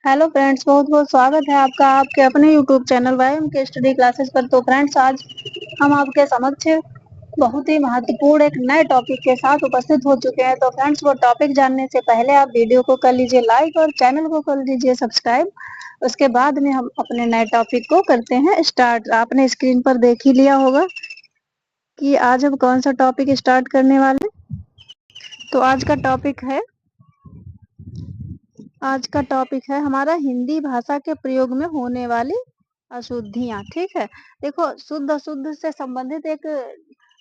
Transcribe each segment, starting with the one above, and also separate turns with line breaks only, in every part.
Hello friends, बहुत बहुत स्वागत है आपका आपके अपने यूट्यूब चैनल वाईएम के स्टडी क्लासेस पर। तो फ्रेंड्स, आज हम आपके समक्ष बहुत ही महत्वपूर्ण एक नए टॉपिक के साथ उपस्थित हो चुके हैं। तो फ्रेंड्स, वो टॉपिक जानने से पहले आप वीडियो को कर लीजिए लाइक और चैनल को कर लीजिए सब्सक्राइब। उसके बाद में हम अपने नए टॉपिक को करते हैं स्टार्ट। आपने स्क्रीन पर देख ही लिया होगा कि आज हम कौन सा टॉपिक स्टार्ट करने वाले। तो आज का टॉपिक है हमारा हिंदी भाषा के प्रयोग में होने वाली अशुद्धियां। ठीक है, देखो, शुद्ध अशुद्ध से संबंधित एक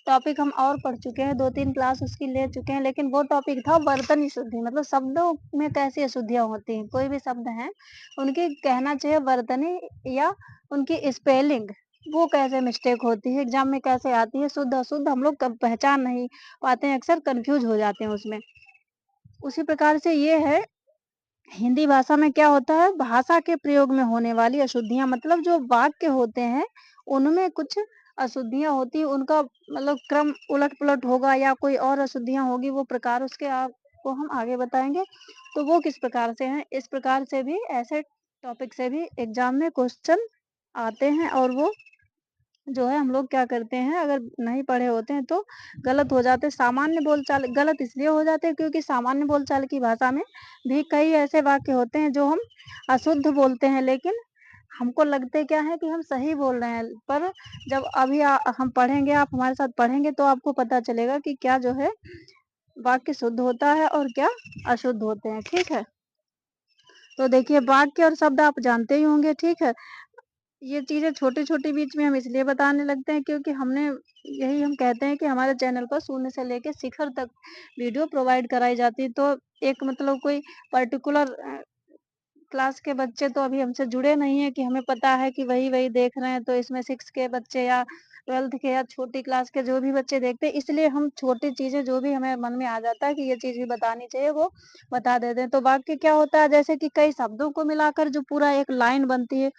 टॉपिक हम और पढ़ चुके हैं, 2-3 क्लास उसकी ले चुके हैं, लेकिन वो टॉपिक था वर्तनी शुद्धि, मतलब शब्दों में कैसी अशुद्धियां होती हैं। कोई भी शब्द हैं उनकी कहना चाहिए वर्तनी या उनकी स्पेलिंग, वो कैसे मिस्टेक होती है, एग्जाम में कैसे आती है, शुद्ध अशुद्ध हम लोग पहचान नहीं पाते हैं, अक्सर कंफ्यूज हो जाते हैं उसमें। उसी प्रकार से ये है, हिंदी भाषा में क्या होता है, भाषा के प्रयोग में होने वाली अशुद्धियां, मतलब जो वाक्य होते हैं उनमें कुछ अशुद्धियां होती है, उनका मतलब क्रम उलट पुलट होगा या कोई और अशुद्धियां होगी, वो प्रकार उसके आपको हम आगे बताएंगे। तो वो किस प्रकार से हैं, इस प्रकार से भी, ऐसे टॉपिक से भी एग्जाम में क्वेश्चन आते हैं। और वो जो है हम लोग क्या करते हैं, अगर नहीं पढ़े होते हैं तो गलत हो जाते हैं। सामान्य बोलचाल गलत इसलिए हो जाते हैं क्योंकि सामान्य बोलचाल की भाषा में भी कई ऐसे वाक्य होते हैं जो हम अशुद्ध बोलते हैं, लेकिन हमको लगते क्या है कि हम सही बोल रहे हैं। पर जब अभी हम पढ़ेंगे, आप हमारे साथ पढ़ेंगे तो आपको पता चलेगा कि क्या जो है वाक्य शुद्ध होता है और क्या अशुद्ध होते हैं। ठीक है, तो देखिए, वाक्य और शब्द आप जानते ही होंगे। ठीक है, ये चीजें छोटी छोटी बीच में हम इसलिए बताने लगते हैं क्योंकि यही हम कहते हैं कि हमारे चैनल पर शून्य से लेकर शिखर तक वीडियो प्रोवाइड कराई जाती है। तो एक मतलब कोई पर्टिकुलर क्लास के बच्चे तो अभी हमसे जुड़े नहीं है कि हमें पता है कि वही वही देख रहे हैं, तो इसमें 6 के बच्चे या 12th के या छोटी क्लास के जो भी बच्चे देखते हैं, इसलिए हम छोटी चीजें जो भी हमें मन में आ जाता है कि ये चीज भी बतानी चाहिए, वो बता देते हैं। तो वाक्य क्या होता है, जैसे कि कई शब्दों को मिलाकर जो पूरा एक लाइन बनती है,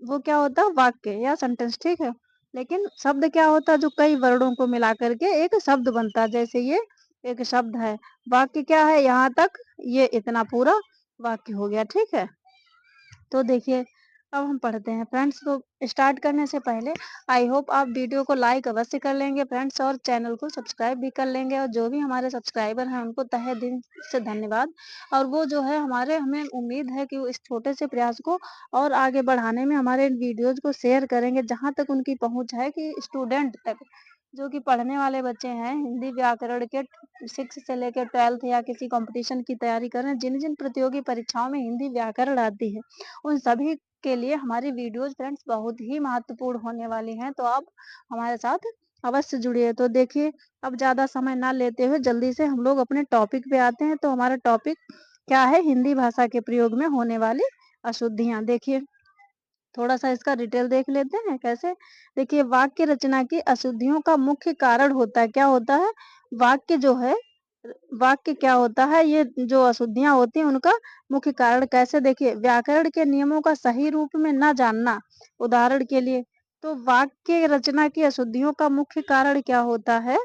वो क्या होता है, वाक्य या सेंटेंस। ठीक है, लेकिन शब्द क्या होता है, जो कई वर्डों को मिला करके एक शब्द बनता है। जैसे ये एक शब्द है, वाक्य क्या है, यहाँ तक, ये इतना पूरा वाक्य हो गया। ठीक है, तो देखिए, अब हम पढ़ते हैं फ्रेंड्स। तो स्टार्ट करने से पहले आई होप आप वीडियो को लाइक अवश्य कर लेंगे फ्रेंड्स, और चैनल को सब्सक्राइब भी कर लेंगे। और जो भी हमारे सब्सक्राइबर हैं उनको तहे दिल से धन्यवाद। और वो जो है हमें उम्मीद है कि वो इस छोटे से प्रयास को और आगे बढ़ाने में हमारे इन वीडियोज को शेयर करेंगे, जहाँ तक उनकी पहुंच है, कि स्टूडेंट तक, जो कि पढ़ने वाले बच्चे हैं, हिंदी व्याकरण के 6 से लेकर 12th या किसी कंपटीशन की तैयारी कर रहे हैं, जिन जिन प्रतियोगी परीक्षाओं में हिंदी व्याकरण आती है, उन सभी के लिए हमारी वीडियोस फ्रेंड्स बहुत ही महत्वपूर्ण होने वाली हैं। तो आप हमारे साथ अवश्य जुड़िए। तो देखिए, अब ज्यादा समय ना लेते हुए जल्दी से हम लोग अपने टॉपिक पे आते हैं। तो हमारा टॉपिक क्या है, हिंदी भाषा के प्रयोग में होने वाली अशुद्धियां। देखिए, थोड़ा सा इसका डिटेल देख लेते हैं कैसे। देखिए, वाक्य रचना की अशुद्धियों का मुख्य कारण होता है, क्या होता है, वाक्य जो है, वाक्य क्या होता है, ये जो अशुद्धियां होती हैं उनका मुख्य कारण कैसे। देखिए, व्याकरण के नियमों का सही रूप में न जानना। उदाहरण के लिए, तो वाक्य रचना की अशुद्धियों का मुख्य कारण क्या होता है,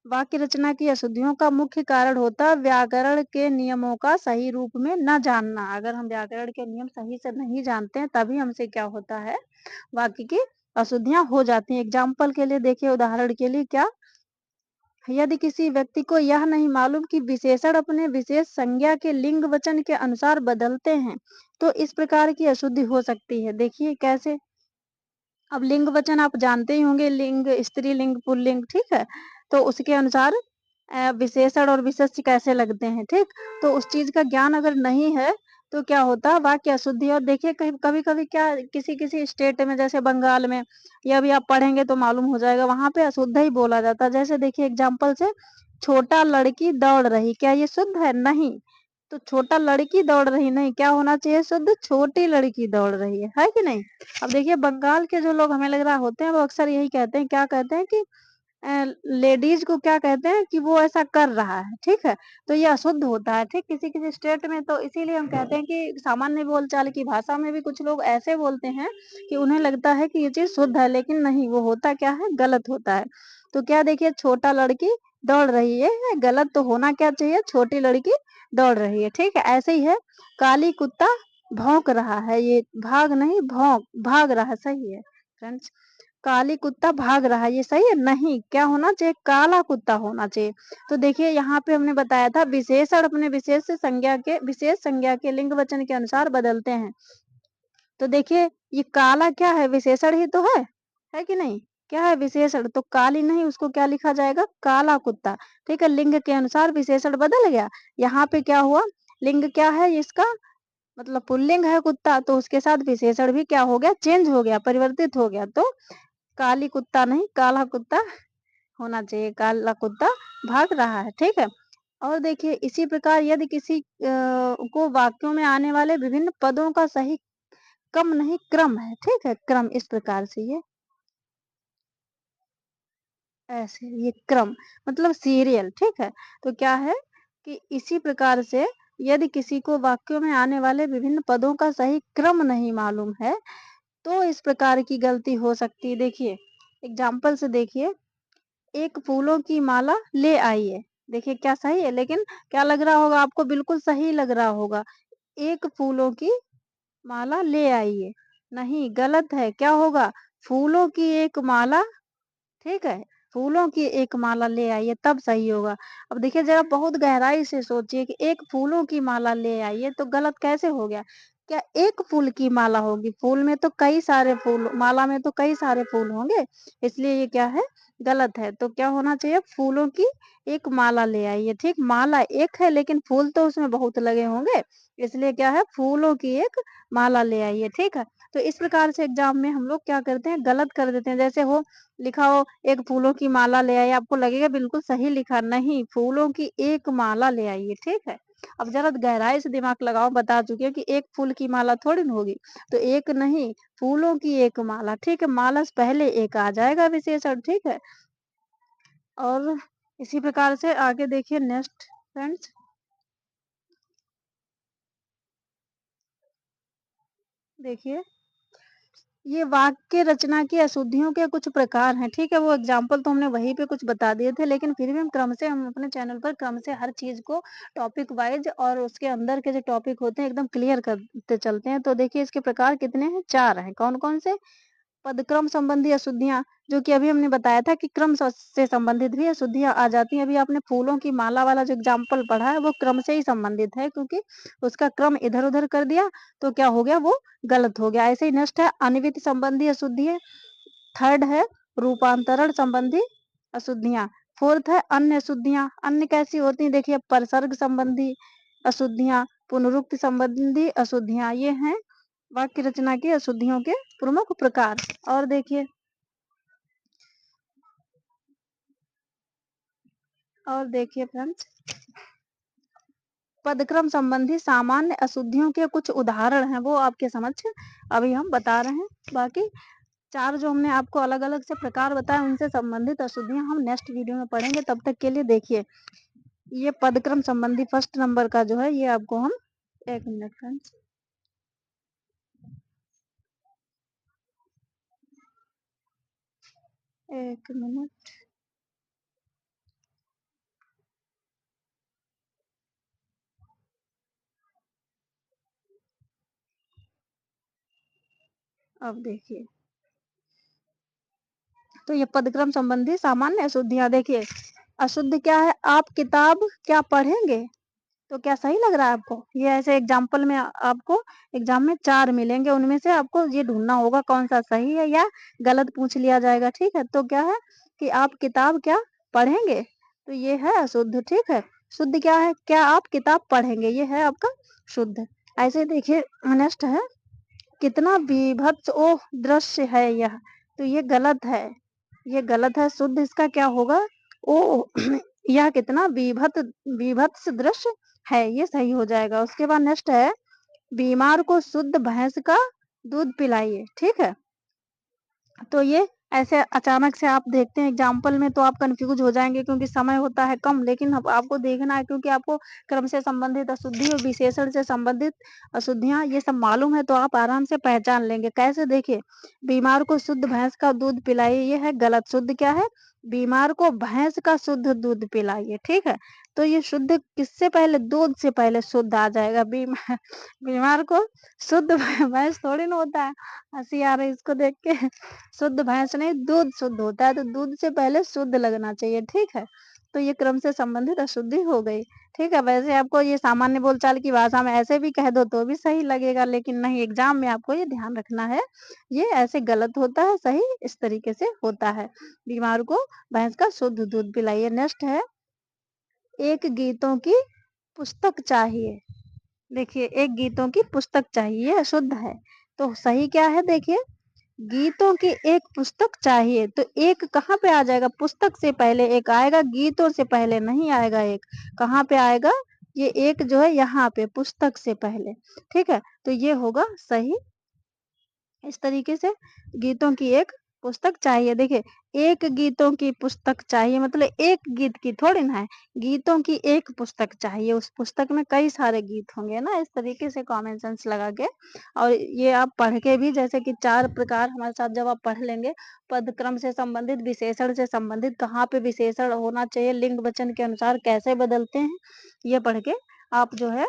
वाक्य रचना की अशुद्धियों का मुख्य कारण होता है व्याकरण के नियमों का सही रूप में न जानना। अगर हम व्याकरण के नियम सही से नहीं जानते हैं, तभी हमसे क्या होता है, वाक्य की अशुद्धियां हो जाती हैं। एग्जाम्पल के लिए देखिए, उदाहरण के लिए, क्या, यदि किसी व्यक्ति को यह नहीं मालूम कि विशेषण अपने विशेष संज्ञा के लिंग वचन के अनुसार बदलते हैं, तो इस प्रकार की अशुद्धि हो सकती है। देखिए कैसे, अब लिंग वचन आप जानते ही होंगे, लिंग, स्त्रीलिंग, पुल्लिंग। ठीक है, तो उसके अनुसार विशेषण और विशेष्य कैसे लगते हैं। ठीक, तो उस चीज का ज्ञान अगर नहीं है तो क्या होता है, वाक्य अशुद्धि। और देखिए, कभी कभी क्या, किसी किसी स्टेट में, जैसे बंगाल में, या अभी आप पढ़ेंगे तो मालूम हो जाएगा, वहां पे अशुद्ध ही बोला जाता है। जैसे देखिए एग्जाम्पल से, छोटा लड़की दौड़ रही, क्या ये शुद्ध है, नहीं। तो छोटा लड़की दौड़ रही, नहीं, क्या होना चाहिए शुद्ध, छोटी लड़की दौड़ रही है कि नहीं। अब देखिए, बंगाल के जो लोग हमें लग रहा होते हैं, वो अक्सर यही कहते हैं, क्या कहते हैं कि लेडीज को क्या कहते हैं कि वो ऐसा कर रहा है। ठीक है, तो ये अशुद्ध होता है। ठीक, किसी किसी स्टेट में तो इसीलिए हम कहते हैं कि सामान्य बोलचाल की भाषा में भी कुछ लोग ऐसे बोलते हैं कि उन्हें लगता है कि ये चीज शुद्ध है, लेकिन नहीं, वो होता क्या है, गलत होता है। तो क्या, देखिए, छोटा लड़की दौड़ रही है, गलत तो होना क्या चाहिए, छोटी लड़की दौड़ रही है। ठीक है, ऐसे ही है, काली कुत्ता भौंक रहा है, ये भाग नहीं भौंक भाग रहा है, सही है फ्रेंड्स। काली कुत्ता भाग रहा है, ये सही है? नहीं, क्या होना चाहिए? काला कुत्ता होना चाहिए। तो देखिए यहाँ पे हमने बताया था विशेषण अपने विशेष संज्ञा के लिंग वचन के अनुसार बदलते हैं। तो देखिए ये काला क्या है? विशेषण ही तो है कि नहीं? क्या है? विशेषण। तो काली नहीं, उसको क्या लिखा जाएगा? काला कुत्ता। ठीक है, लिंग के अनुसार विशेषण बदल गया। यहाँ पे क्या हुआ? लिंग क्या है इसका? मतलब पुल्लिंग है कुत्ता, तो उसके साथ विशेषण भी क्या हो गया? चेंज हो गया, परिवर्तित हो गया। तो काली कुत्ता नहीं, काला कुत्ता होना चाहिए। काला कुत्ता भाग रहा है। ठीक है। और देखिए इसी प्रकार यदि किसी को वाक्यों में आने वाले विभिन्न पदों का सही कम नहीं क्रम है। ठीक है, क्रम इस प्रकार से ये ऐसे ये क्रम मतलब सीरियल। ठीक है। तो क्या है कि इसी प्रकार से यदि किसी को वाक्यों में आने वाले विभिन्न पदों का सही क्रम नहीं मालूम है तो इस प्रकार की गलती हो सकती है। देखिए एग्जाम्पल से देखिए, एक फूलों की माला ले आइए। देखिए क्या सही है? लेकिन क्या लग रहा होगा आपको? बिल्कुल सही लग रहा होगा। एक फूलों की माला ले आइए। नहीं, गलत है। क्या होगा? फूलों की एक माला। ठीक है, फूलों की एक माला ले आइए तब सही होगा। अब देखिए जरा बहुत गहराई से सोचिए कि एक फूलों की माला ले आइए तो गलत कैसे हो गया? क्या एक फूल की माला होगी? फूल में तो कई सारे फूल, माला में तो कई सारे फूल होंगे, इसलिए ये क्या है? गलत है। तो क्या होना चाहिए? फूलों की एक माला ले आइए। ठीक, माला एक है लेकिन फूल तो उसमें बहुत लगे होंगे, इसलिए क्या है? फूलों की एक माला ले आइए। ठीक है। तो इस प्रकार से एग्जाम में हम लोग क्या करते हैं? गलत कर देते हैं। जैसे हो लिखा हो एक फूलों की माला ले आइए, आपको लगेगा बिल्कुल सही लिखा, नहीं, फूलों की एक माला ले आइए। ठीक है। अब जरा गहराई से दिमाग लगाओ, बता चुकी हूँ कि एक फूल की माला थोड़ी ना होगी, तो एक नहीं, फूलों की एक माला। ठीक है, माला से पहले एक आ जाएगा विशेषण। ठीक है। और इसी प्रकार से आगे देखिए नेक्स्ट फ्रेंड्स, देखिए ये वाक्य रचना की अशुद्धियों के कुछ प्रकार हैं। ठीक है, वो एग्जाम्पल तो हमने वहीं पे कुछ बता दिए थे, लेकिन फिर भी हम अपने चैनल पर क्रम से हर चीज को टॉपिक वाइज और उसके अंदर के जो टॉपिक होते हैं एकदम क्लियर करते चलते हैं। तो देखिए इसके प्रकार कितने हैं? 4 हैं। कौन कौन से? पदक्रम संबंधी अशुद्धियां, जो कि अभी हमने बताया था कि क्रम से संबंधित भी अशुद्धियां आ जाती हैं। अभी आपने फूलों की माला वाला जो एग्जाम्पल पढ़ा है वो क्रम से ही संबंधित है, क्योंकि उसका क्रम इधर उधर कर दिया तो क्या हो गया? वो गलत हो गया। ऐसे ही नेक्स्ट है अन्वित संबंधी अशुद्धि। थर्ड है रूपांतरण संबंधी अशुद्धियां। फोर्थ है अन्य अशुद्धियां। अन्य कैसी होती हैं? देखिए परसर्ग संबंधी अशुद्धियां, पुनरुक्ति संबंधी अशुद्धियां, ये हैं वाक्य रचना की अशुद्धियों के प्रमुख प्रकार। और देखिए फ्रेंड्स, पदक्रम संबंधी सामान्य अशुद्धियों के कुछ उदाहरण हैं, वो आपके समक्ष अभी हम बता रहे हैं। बाकी 4 जो हमने आपको अलग अलग से प्रकार बताए उनसे संबंधित अशुद्धियां हम नेक्स्ट वीडियो में पढ़ेंगे। तब तक के लिए देखिए ये पदक्रम संबंधी फर्स्ट नंबर का जो है ये आपको हम, एक मिनट फ्रेंड्स, एक मिनट, अब देखिए तो ये पदक्रम संबंधी सामान्य अशुद्धियां। देखिए अशुद्ध क्या है? आप किताब क्या पढ़ेंगे? तो क्या सही लग रहा है आपको? ये ऐसे एग्जाम्पल में आपको एग्जाम में 4 मिलेंगे, उनमें से आपको ये ढूंढना होगा कौन सा सही है या गलत पूछ लिया जाएगा। ठीक है। तो क्या है कि आप किताब क्या पढ़ेंगे? तो ये है अशुद्ध। ठीक है। शुद्ध क्या है? क्या आप किताब पढ़ेंगे, ये है आपका शुद्ध। ऐसे देखिए नेक्स्ट है कितना बीभत्स ओह दृश्य है यह। तो ये गलत है, ये गलत है। शुद्ध इसका क्या होगा? ओ यह कितना बीभत्स दृश्य है, ये सही हो जाएगा। उसके बाद नेक्स्ट है बीमार को शुद्ध भैंस का दूध पिलाइए। ठीक है। तो ये ऐसे अचानक से आप देखते हैं एग्जाम्पल में तो आप कंफ्यूज हो जाएंगे, क्योंकि समय होता है कम, लेकिन अब आपको देखना है क्योंकि आपको क्रम से संबंधित अशुद्धि और विशेषण से संबंधित अशुद्धियां ये सब मालूम है, तो आप आराम से पहचान लेंगे। कैसे? देखिए बीमार को शुद्ध भैंस का दूध पिलाइए, ये है गलत। शुद्ध क्या है? बीमार को भैंस का शुद्ध दूध पिलाइए। ठीक है। तो ये शुद्ध किससे पहले? दूध से पहले शुद्ध आ जाएगा। बीमार को शुद्ध भैंस थोड़ी ना होता है। हँसी आ रही इसको देख के। शुद्ध भैंस नहीं, दूध शुद्ध होता है, तो दूध से पहले शुद्ध लगना चाहिए, ठीक है? तो ये क्रम से संबंधित अशुद्धि हो गई, ठीक है? वैसे आपको ये सामान्य बोलचाल की भाषा में ऐसे भी कह दो तो भी सही लगेगा, लेकिन नहीं, एग्ज़ाम में आपको ये ध्यान रखना है, ये ऐसे गलत होता है, सही इस तरीके से होता है। बीमार को भैंस का शुद्ध दूध पिलाइए। नेक्स्ट है, एक गीतों की पुस्तक चाहिए। देखिए, एक गीतों की पुस्तक चाहिए, ये अशुद्ध है। तो सही क्या है देखिए, गीतों की एक पुस्तक चाहिए, तो एक कहाँ पे आ जाएगा? पुस्तक से पहले एक आएगा, गीतों से पहले नहीं आएगा एक। कहाँ पे आएगा? ये एक जो है यहाँ पे, पुस्तक से पहले, ठीक है? तो ये होगा सही। इस तरीके से गीतों की एक पुस्तक चाहिए। देखिए, एक गीतों की पुस्तक चाहिए मतलब एक गीत की थोड़ी ना है, गीतों की एक पुस्तक चाहिए, उस पुस्तक में कई सारे गीत होंगे ना, इस तरीके से कॉमन सेंस लगा के। और ये आप पढ़ के भी, जैसे कि 4 प्रकार हमारे साथ जब आप पढ़ लेंगे, पद क्रम से संबंधित, विशेषण से संबंधित, कहाँ पे विशेषण होना चाहिए, लिंग वचन के अनुसार कैसे बदलते हैं, ये पढ़ के आप जो है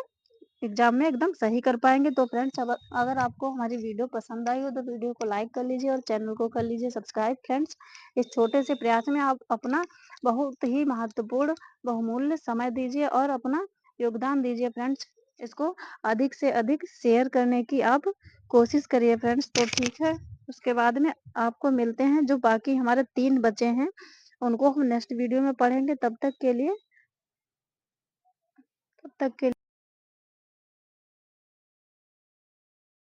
एग्जाम में एकदम सही कर पाएंगे। तो फ्रेंड्स, अब अगर आपको हमारी वीडियो पसंद आई हो तो वीडियो को लाइक कर लीजिए और चैनल को कर लीजिए सब्सक्राइब। फ्रेंड्स, इस छोटे से प्रयास में आप अपना बहुत ही महत्वपूर्ण बहुमूल्य समय दीजिए और अपना योगदान दीजिए। फ्रेंड्स, इसको अधिक से अधिक शेयर करने की आप कोशिश करिए। फ्रेंड्स, तो ठीक है, उसके बाद में आपको मिलते हैं, जो बाकी हमारे 3 बचे हैं उनको हम नेक्स्ट वीडियो में पढ़ेंगे। तब तक के लिए